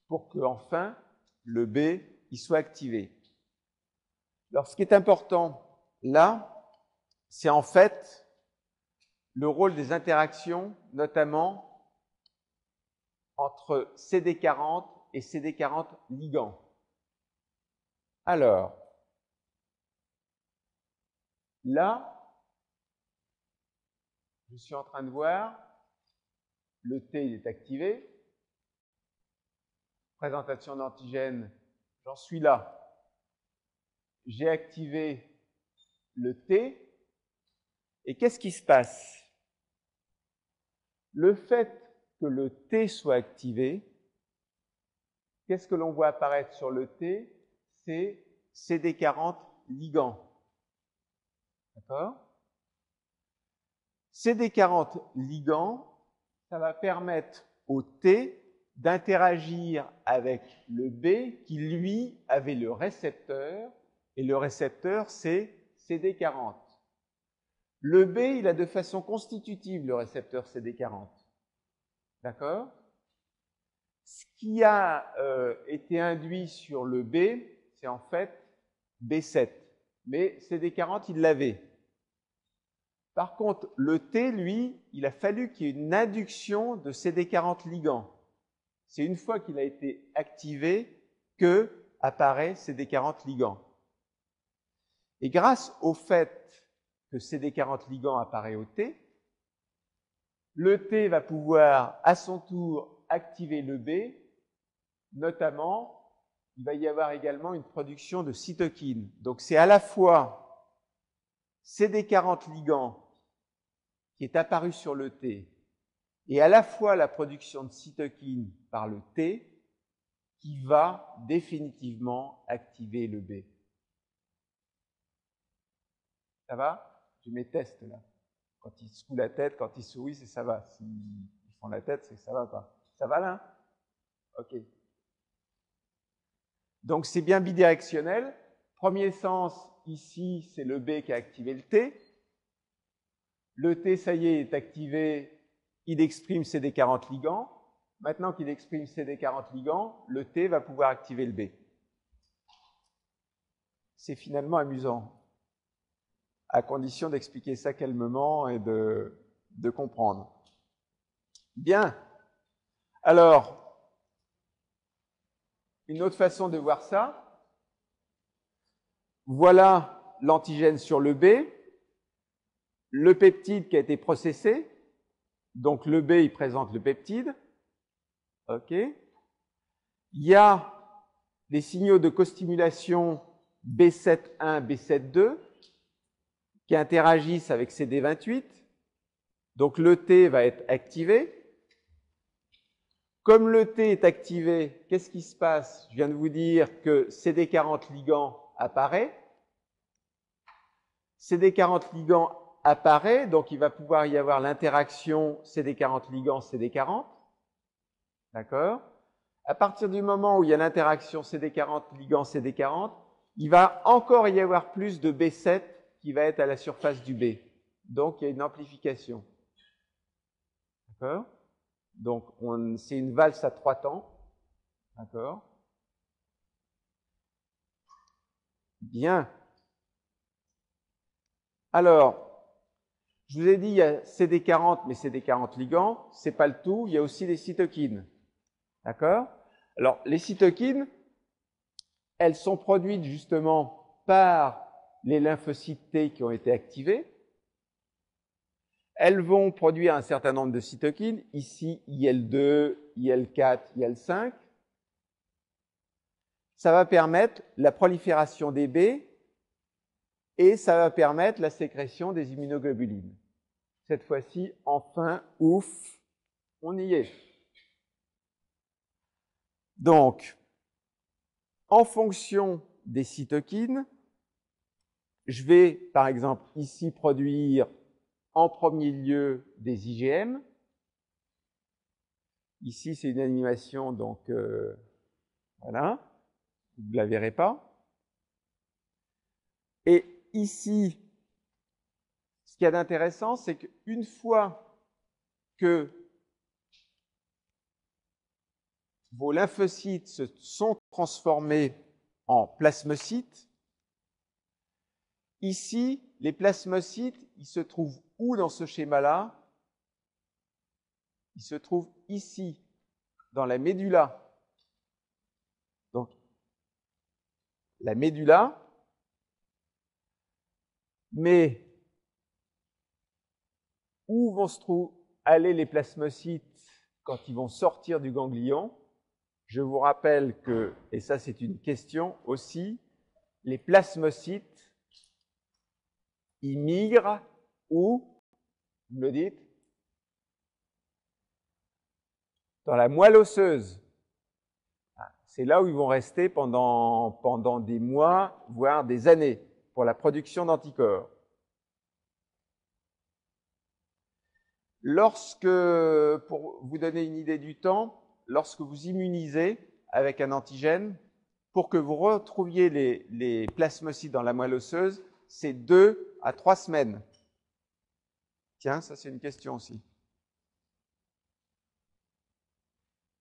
Pour que, enfin, le B il soit activé. Alors, ce qui est important là, c'est en fait le rôle des interactions, notamment entre CD40 et CD40 ligand. Alors, là, je suis en train de voir, le T il est activé, présentation d'antigène, j'en suis là. J'ai activé le T, et qu'est-ce qui se passe? Le fait que le T soit activé, qu'est-ce que l'on voit apparaître sur le T? C'est CD40 ligand. D'accord? CD40 ligand, ça va permettre au T d'interagir avec le B qui, lui, avait le récepteur, et le récepteur, c'est CD40. Le B, il a de façon constitutive le récepteur CD40. D'accord? Ce qui a été induit sur le B, c'est en fait B7. Mais CD40, il l'avait. Par contre, le T, lui, il a fallu qu'il y ait une induction de CD40 ligand. C'est une fois qu'il a été activé que apparaît CD40 ligand. Et grâce au fait que CD40 ligand apparaît au T, le T va pouvoir à son tour activer le B, notamment, il va y avoir également une production de cytokines. Donc c'est à la fois CD40 ligand qui est apparu sur le T, et à la fois la production de cytokines par le T qui va définitivement activer le B. Ça va? J'ai mes tests là. Quand ils secouent la tête, quand ils sourient, c'est ça va. S'ils font la tête, c'est que ça va pas. Ça va là? OK. Donc c'est bien bidirectionnel. Premier sens, ici, c'est le B qui a activé le T. Le T, ça y est activé, il exprime CD40 ligand. Maintenant qu'il exprime CD40 ligand, le T va pouvoir activer le B. C'est finalement amusant, à condition d'expliquer ça calmement et de comprendre. Bien. Alors, une autre façon de voir ça. Voilà l'antigène sur le B, le peptide qui a été processé. Donc le B, il présente le peptide. OK. Il y a des signaux de costimulation B7,1, B7,2 qui interagissent avec CD28. Donc le T va être activé. Comme le T est activé, qu'est-ce qui se passe? Je viens de vous dire que CD40 ligand apparaît. CD40 ligand apparaît, donc il va pouvoir y avoir l'interaction CD40 ligand CD40. D'accord? À partir du moment où il y a l'interaction CD40 ligand CD40, il va encore y avoir plus de B7 qui va être à la surface du B. Donc il y a une amplification. D'accord? Donc c'est une valse à 3 temps. D'accord? Bien. Alors, je vous ai dit, il y a CD40, mais CD40 ligand, c'est pas le tout, il y a aussi les cytokines. D'accord? Alors, les cytokines, elles sont produites justement par les lymphocytes T qui ont été activés. Elles vont produire un certain nombre de cytokines, ici IL2, IL4, IL5. Ça va permettre la prolifération des B et ça va permettre la sécrétion des immunoglobulines. Cette fois-ci, enfin, ouf, on y est. Donc, en fonction des cytokines, je vais, par exemple, ici produire en premier lieu des IgM. Ici, c'est une animation, donc voilà, vous ne la verrez pas. Et ici, ce qu'il y a d'intéressant, c'est qu'une fois que vos lymphocytes se sont transformés en plasmocytes, ici, les plasmocytes, ils se trouvent où dans ce schéma-là? Ils se trouvent ici, dans la médula. Donc, la médula, mais où vont aller les plasmocytes quand ils vont sortir du ganglion? Je vous rappelle que, et ça c'est une question aussi, les plasmocytes, ils migrent où? Vous me le dites? Dans la moelle osseuse. C'est là où ils vont rester pendant des mois, voire des années, pour la production d'anticorps. Lorsque, pour vous donner une idée du temps, lorsque vous immunisez avec un antigène, pour que vous retrouviez les plasmocytes dans la moelle osseuse, c'est 2 à 3 semaines. Tiens, ça c'est une question aussi.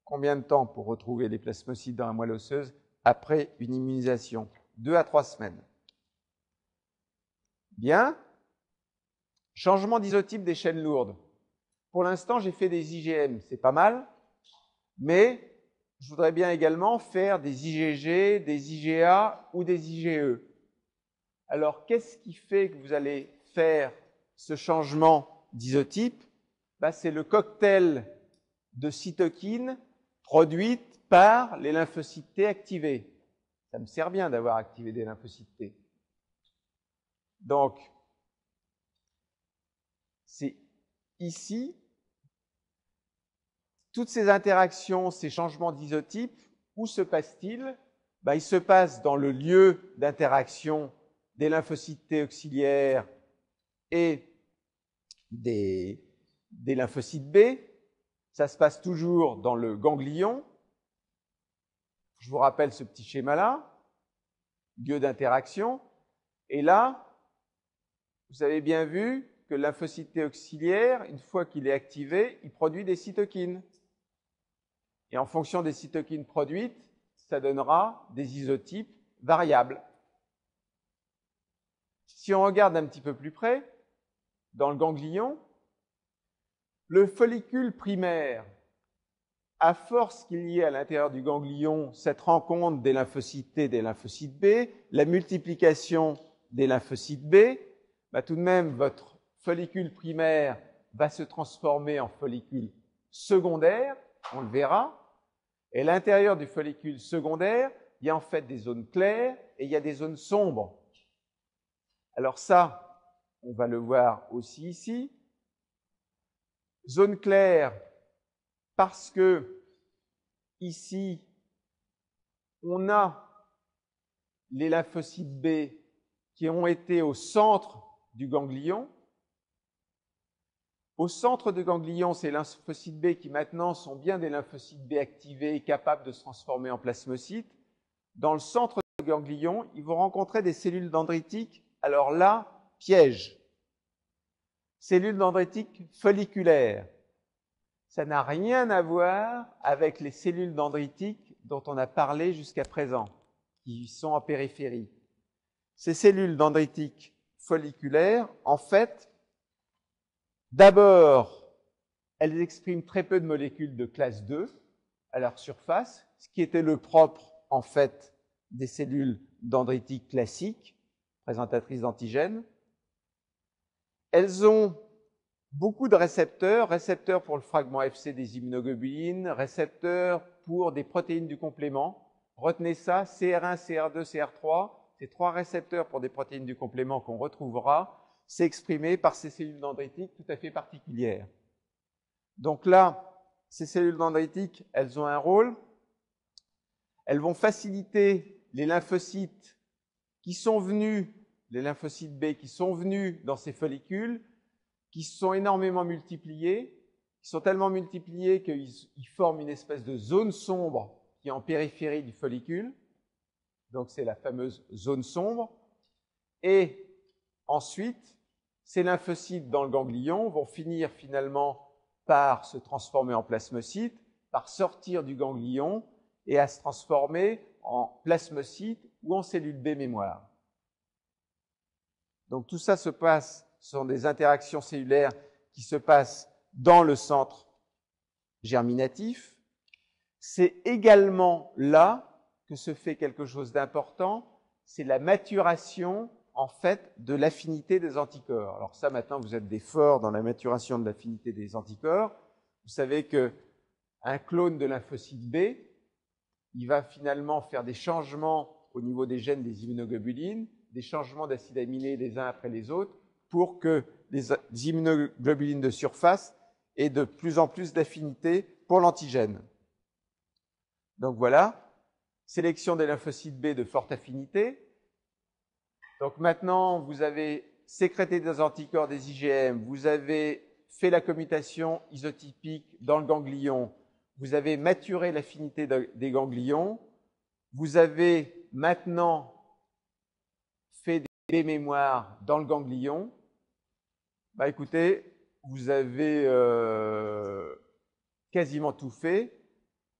Combien de temps pour retrouver les plasmocytes dans la moelle osseuse après une immunisation? 2 à 3 semaines. Bien. Changement d'isotype des chaînes lourdes. Pour l'instant, j'ai fait des IgM, c'est pas mal, mais je voudrais bien également faire des IgG, des IgA ou des IgE. Alors, qu'est-ce qui fait que vous allez faire ce changement d'isotype? C'est le cocktail de cytokines produites par les lymphocytes T activés. Ça me sert bien d'avoir activé des lymphocytes T. Donc, c'est ici, toutes ces interactions, ces changements d'isotype, où se passe-t-il? Il se passe dans le lieu d'interaction des lymphocytes T auxiliaires et des lymphocytes B. Ça se passe toujours dans le ganglion. Je vous rappelle ce petit schéma-là, lieu d'interaction. Et là, vous avez bien vu que le lymphocyte T auxiliaire, une fois qu'il est activé, il produit des cytokines. Et en fonction des cytokines produites, ça donnera des isotypes variables. Si on regarde un petit peu plus près, dans le ganglion, le follicule primaire, à force qu'il y ait à l'intérieur du ganglion cette rencontre des lymphocytes T et des lymphocytes B, la multiplication des lymphocytes B, bah, tout de même, votre follicule primaire va se transformer en follicule secondaire, on le verra. Et à l'intérieur du follicule secondaire, il y a en fait des zones claires et il y a des zones sombres. Alors ça, on va le voir aussi ici. Zone claire, parce que ici, on a les lymphocytes B qui ont été au centre du ganglion. Au centre du ganglion, ces lymphocytes B qui maintenant sont bien des lymphocytes B activés et capables de se transformer en plasmocytes. Dans le centre du ganglion, ils vont rencontrer des cellules dendritiques. Alors là, piège. Cellules dendritiques folliculaires. Ça n'a rien à voir avec les cellules dendritiques dont on a parlé jusqu'à présent, qui sont en périphérie. Ces cellules dendritiques folliculaires, en fait, d'abord, elles expriment très peu de molécules de classe 2 à leur surface, ce qui était le propre, en fait, des cellules dendritiques classiques, présentatrices d'antigènes. Elles ont beaucoup de récepteurs, récepteurs pour le fragment FC des immunoglobulines, récepteurs pour des protéines du complément. Retenez ça, CR1, CR2, CR3, ces trois récepteurs pour des protéines du complément qu'on retrouvera, c'est exprimé par ces cellules dendritiques tout à fait particulières. Donc là, ces cellules dendritiques, elles ont un rôle. Elles vont faciliter les lymphocytes qui sont venus, les lymphocytes B qui sont venus dans ces follicules, qui sont énormément multipliés, qui sont tellement multipliés qu'ils forment une espèce de zone sombre qui est en périphérie du follicule. Donc c'est la fameuse zone sombre. Et ensuite, ces lymphocytes dans le ganglion vont finir finalement par se transformer en plasmocytes, par sortir du ganglion et à se transformer en plasmocytes ou en cellules B mémoire. Donc tout ça se passe, ce sont des interactions cellulaires qui se passent dans le centre germinatif. C'est également là que se fait quelque chose d'important, c'est la maturation en fait de l'affinité des anticorps. Alors ça maintenant vous êtes des forts dans la maturation de l'affinité des anticorps. Vous savez que un clone de lymphocyte B, il va finalement faire des changements au niveau des gènes des immunoglobulines, des changements d'acides aminés les uns après les autres, pour que les immunoglobulines de surface aient de plus en plus d'affinité pour l'antigène. Donc voilà, sélection des lymphocytes B de forte affinité. Donc maintenant, vous avez sécrété des anticorps, des IgM, vous avez fait la commutation isotypique dans le ganglion, vous avez maturé l'affinité des ganglions, vous avez maintenant fait des mémoires dans le ganglion. Bah écoutez, vous avez quasiment tout fait.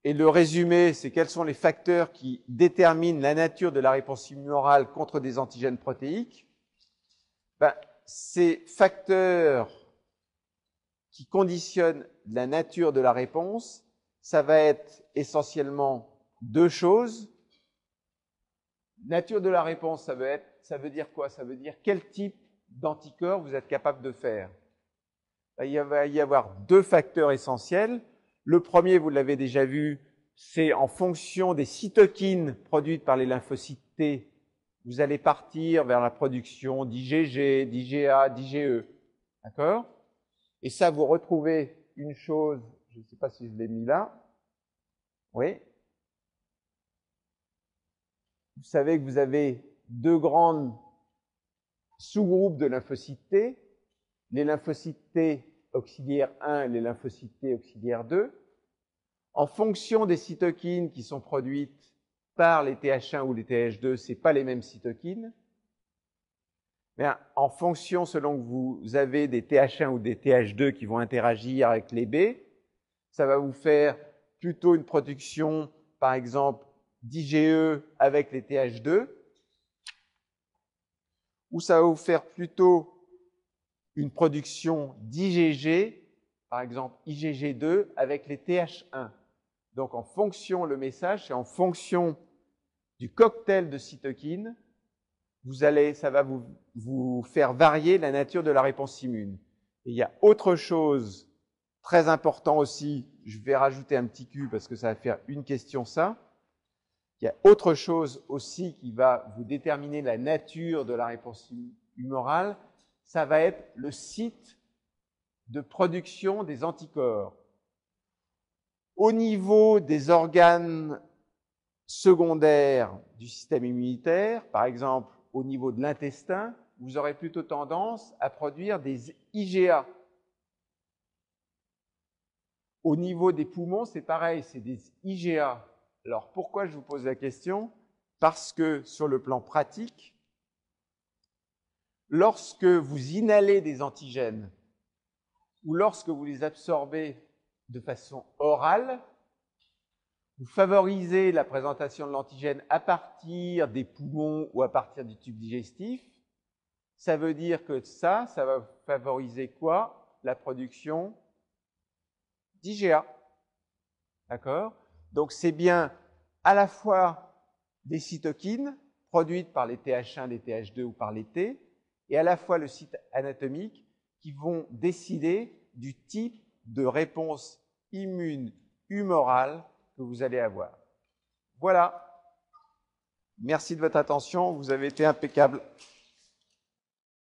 Et le résumé, c'est quels sont les facteurs qui déterminent la nature de la réponse humorale contre des antigènes protéiques. Ben, ces facteurs qui conditionnent la nature de la réponse, ça va être essentiellement deux choses. Nature de la réponse, ça veut dire quoi? Ça veut dire quel type d'anticorps vous êtes capable de faire. Il va y avoir deux facteurs essentiels. Le premier, vous l'avez déjà vu, c'est en fonction des cytokines produites par les lymphocytes T, vous allez partir vers la production d'IgG, d'IgA, d'IgE. D'accord? Et ça, vous retrouvez une chose, je ne sais pas si je l'ai mis là. Oui. Vous savez que vous avez deux grandes sous-groupes de lymphocytes T, les lymphocytes T auxiliaire 1 et les lymphocytes T auxiliaire 2. En fonction des cytokines qui sont produites par les TH1 ou les TH2, ce n'est pas les mêmes cytokines. Mais en fonction, selon que vous avez des TH1 ou des TH2 qui vont interagir avec les B, ça va vous faire plutôt une production, par exemple, d'IgE avec les TH2, ou ça va vous faire plutôt une production d'IgG, par exemple IgG2, avec les TH1. Donc, en fonction, le message, c'est en fonction du cocktail de cytokines, ça va vous faire varier la nature de la réponse immune. Et il y a autre chose très important aussi, je vais rajouter un petit Q parce que ça va faire une question ça. Il y a autre chose aussi qui va vous déterminer la nature de la réponse humorale, ça va être le site de production des anticorps. Au niveau des organes secondaires du système immunitaire, par exemple au niveau de l'intestin, vous aurez plutôt tendance à produire des IgA. Au niveau des poumons, c'est pareil, c'est des IgA. Alors pourquoi je vous pose la question? Parce que sur le plan pratique, lorsque vous inhalez des antigènes ou lorsque vous les absorbez de façon orale, vous favorisez la présentation de l'antigène à partir des poumons ou à partir du tube digestif. Ça veut dire que ça va favoriser quoi? La production d'IgA. D'accord? Donc c'est bien à la fois des cytokines produites par les TH1, les TH2 ou par les T, et à la fois le site anatomique qui vont décider du type de réponse immune humorale que vous allez avoir. Voilà. Merci de votre attention, vous avez été impeccable.